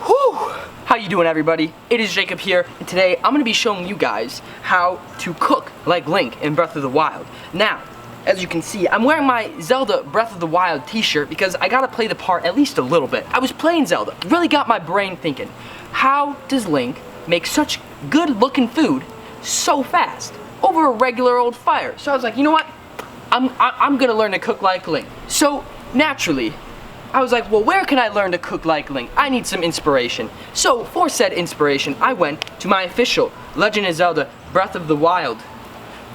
Whew! How you doing, everybody? It is Jacob here, and today I'm going to be showing you guys how to cook like Link in Breath of the Wild. Now, as you can see, I'm wearing my Zelda Breath of the Wild t-shirt because I gotta play the part at least a little bit. I was playing Zelda, really got my brain thinking, how does Link make such good looking food so fast over a regular old fire? So I was like, you know what? I'm gonna learn to cook like Link. So naturally, I was like, well, where can I learn to cook like Link? I need some inspiration. So for said inspiration, I went to my official Legend of Zelda Breath of the Wild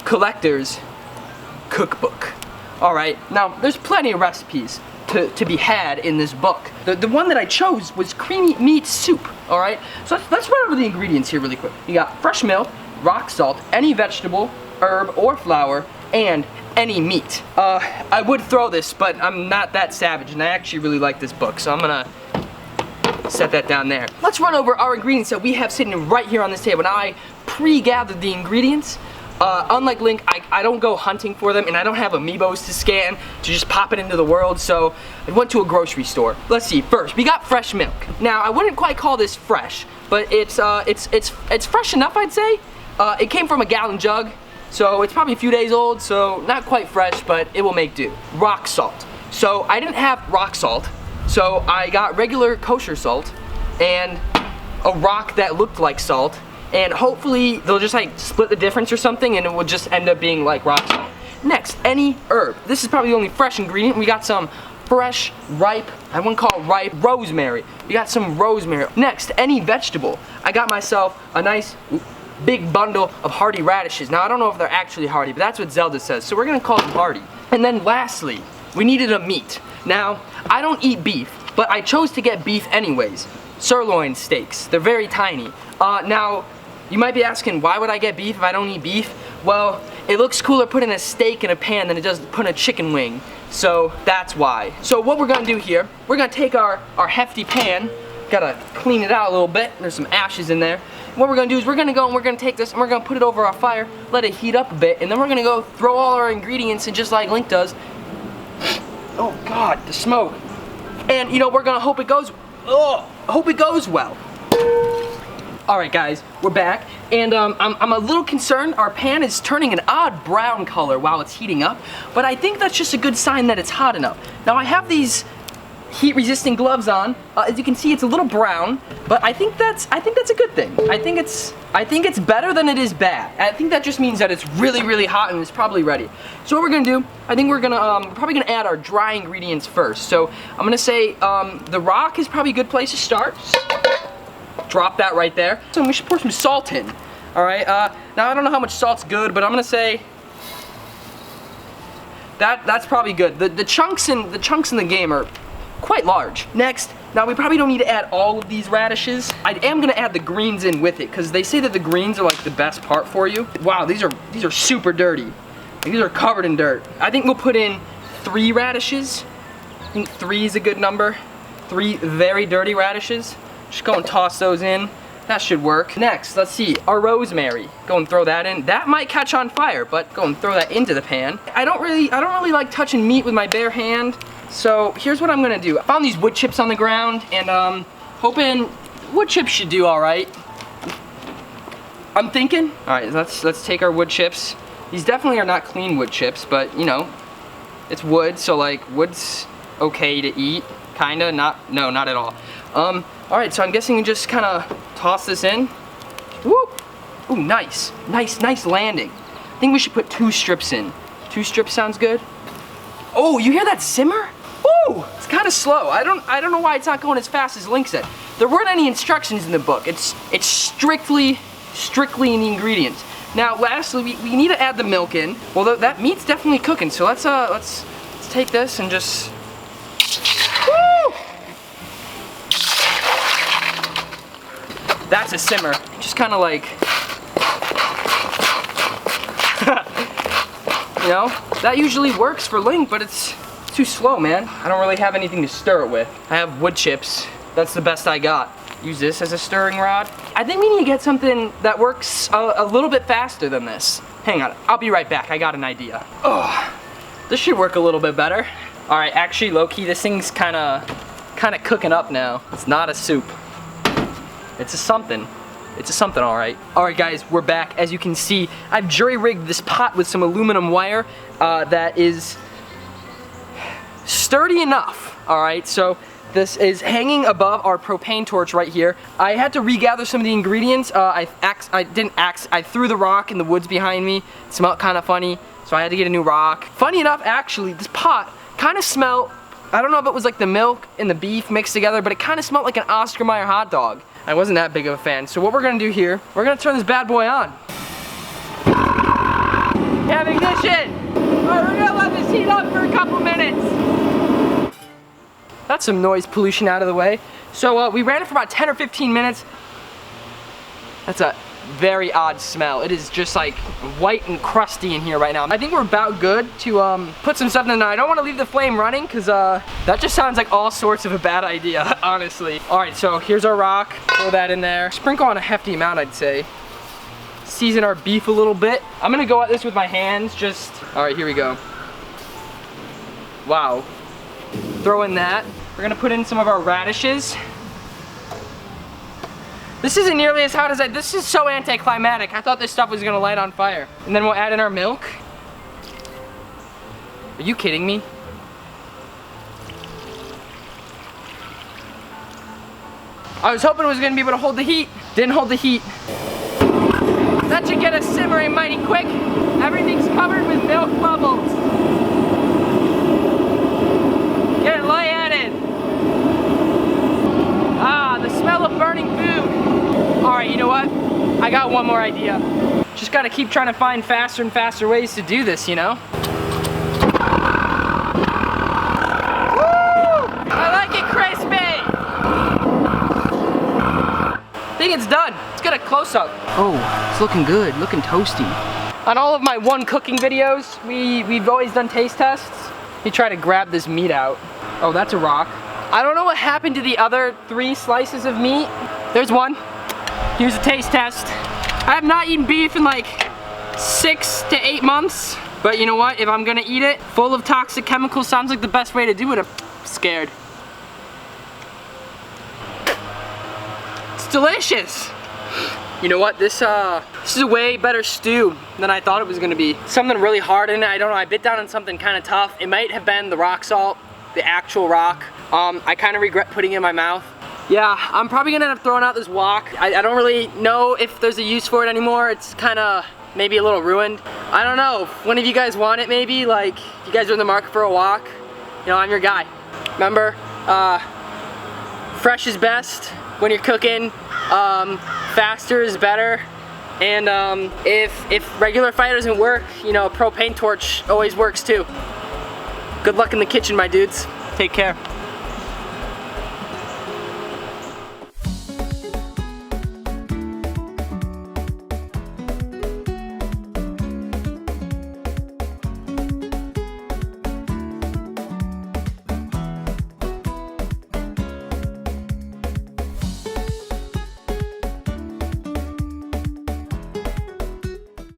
collector's cookbook. Alright, now there's plenty of recipes to be had in this book. The one that I chose was creamy meat soup. Alright, so let's run over the ingredients here really quick. You got fresh milk, rock salt, any vegetable, herb, or flour, and any meat. I would throw this, but I'm not that savage, and I actually really like this book, so I'm gonna set that down there. Let's run over our ingredients that we have sitting right here on this table. Now, I pre-gathered the ingredients. Unlike Link, I don't go hunting for them, and I don't have amiibos to scan to just pop it into the world, so I went to a grocery store. Let's see, first, we got fresh milk. Now, I wouldn't quite call this fresh, but it's fresh enough, I'd say. It came from a gallon jug, so it's probably a few days old, so not quite fresh, but it will make do. Rock salt. So I didn't have rock salt, so I got regular kosher salt and a rock that looked like salt, and hopefully they'll just like split the difference or something and it will just end up being like rock salt. Next, any herb. This is probably the only fresh ingredient. We got some fresh, ripe, I wouldn't call it ripe, rosemary. We got some rosemary. Next, any vegetable. I got myself a nice big bundle of hardy radishes. Now, I don't know if they're actually hardy, but that's what Zelda says, so we're gonna call them hardy. And then lastly, we needed a meat. Now, I don't eat beef, but I chose to get beef anyways. Sirloin steaks, they're very tiny. Now, you might be asking, why would I get beef if I don't eat beef? Well, it looks cooler putting a steak in a pan than it does putting a chicken wing, so that's why. So what we're gonna do here, we're gonna take our hefty pan, gotta clean it out a little bit, there's some ashes in there. What we're gonna do is we're gonna go and we're gonna take this and we're gonna put it over our fire, let it heat up a bit, and then we're gonna go throw all our ingredients in just like Link does. Oh God, the smoke. And you know, we're gonna hope it goes, hope it goes well. Alright guys, we're back, and I'm a little concerned. Our pan is turning an odd brown color while it's heating up, but I think that's just a good sign that it's hot enough. Now I have these heat-resistant gloves on. As you can see, it's a little brown, but I think that's a good thing. I think it's better than it is bad. I think that just means that it's really, really hot and it's probably ready. So what we're gonna do, I think we're gonna probably gonna add our dry ingredients first. So I'm gonna say the rock is probably a good place to start. Drop that right there. So we should pour some salt in. All right. Now I don't know how much salt's good, but I'm gonna say that's probably good. The chunks in the game are quite large. Next, now we probably don't need to add all of these radishes. I am gonna add the greens in with it because they say that the greens are like the best part for you. Wow, these are super dirty. These are covered in dirt. I think we'll put in 3 radishes. I think 3 is a good number. 3 very dirty radishes. Just go and toss those in. That should work. Next, let's see, our rosemary. Go and throw that in. That might catch on fire, but go and throw that into the pan. I don't really like touching meat with my bare hand. So here's what I'm gonna do. I found these wood chips on the ground, and hoping wood chips should do all right. I'm thinking. All right, let's take our wood chips. These definitely are not clean wood chips, but you know, it's wood, so like wood's okay to eat. Kinda, not at all. All right, so I'm guessing you just kind of toss this in. Woo! Ooh, nice landing. I think we should put 2 strips in. 2 strips sounds good. Oh, you hear that simmer? Ooh, it's kind of slow. I don't know why it's not going as fast as Link said. There weren't any instructions in the book. It's strictly in the ingredients. Now, lastly, we need to add the milk in. Well, that meat's definitely cooking. So let's take this and just. Woo! That's a simmer. Just kind of like. You know, that usually works for Link, but it's too slow, man. I don't really have anything to stir it with. I have wood chips. That's the best I got. Use this as a stirring rod. I think we need to get something that works a little bit faster than this. Hang on, I'll be right back. I got an idea. Oh, this should work a little bit better. All right, actually, low-key, this thing's kind of cooking up now. It's not a soup. It's a something. It's a something, all right. All right, guys, we're back. As you can see, I've jury-rigged this pot with some aluminum wire that is sturdy enough, all right? So this is hanging above our propane torch right here. I had to regather some of the ingredients. I threw the rock in the woods behind me. It smelled kind of funny, so I had to get a new rock. Funny enough, actually, this pot kind of smelled, I don't know if it was like the milk and the beef mixed together, but it kind of smelled like an Oscar Mayer hot dog. I wasn't that big of a fan. So what we're gonna do here, we're gonna turn this bad boy on. Have ignition! All right, we're gonna let this heat up for a couple minutes. That's some noise pollution out of the way. So we ran it for about 10 or 15 minutes. That's a very odd smell. It is just like white and crusty in here right now. I think we're about good to put some stuff in there. I don't want to leave the flame running because that just sounds like all sorts of a bad idea, honestly. All right, so here's our rock. Throw that in there. Sprinkle on a hefty amount, I'd say. Season our beef a little bit. I'm gonna go at this with my hands, all right, here we go. Wow. Throw in that. We're gonna put in some of our radishes. This isn't nearly as hot as this is so anticlimactic. I thought this stuff was gonna light on fire. And then we'll add in our milk. Are you kidding me? I was hoping it was gonna be able to hold the heat. Didn't hold the heat. That should get us simmering mighty quick. Everything's covered with milk bubbles. Get it light-headed. Ah, the smell of burning food. All right, you know what? I got one more idea. Just gotta keep trying to find faster and faster ways to do this, you know? Woo! I like it crispy! I think it's done. Let's get a close-up. Oh, it's looking good, looking toasty. On all of my one cooking videos, we've always done taste tests. You try to grab this meat out. Oh, that's a rock. I don't know what happened to the other 3 slices of meat. There's one. Here's a taste test. I have not eaten beef in like 6 to 8 months. But you know what? If I'm gonna eat it, full of toxic chemicals sounds like the best way to do it. I'm scared. It's delicious. You know what? This is a way better stew than I thought it was gonna be. Something really hard in it. I don't know. I bit down on something kind of tough. It might have been the rock salt, the actual rock. I kind of regret putting it in my mouth. Yeah, I'm probably gonna end up throwing out this wok. I don't really know if there's a use for it anymore. It's kind of maybe a little ruined. I don't know. If one of you guys want it, maybe, like, if you guys are in the market for a wok, you know, I'm your guy. Remember, fresh is best when you're cooking. Faster is better. And if regular fire doesn't work, you know, a propane torch always works too. Good luck in the kitchen, my dudes. Take care.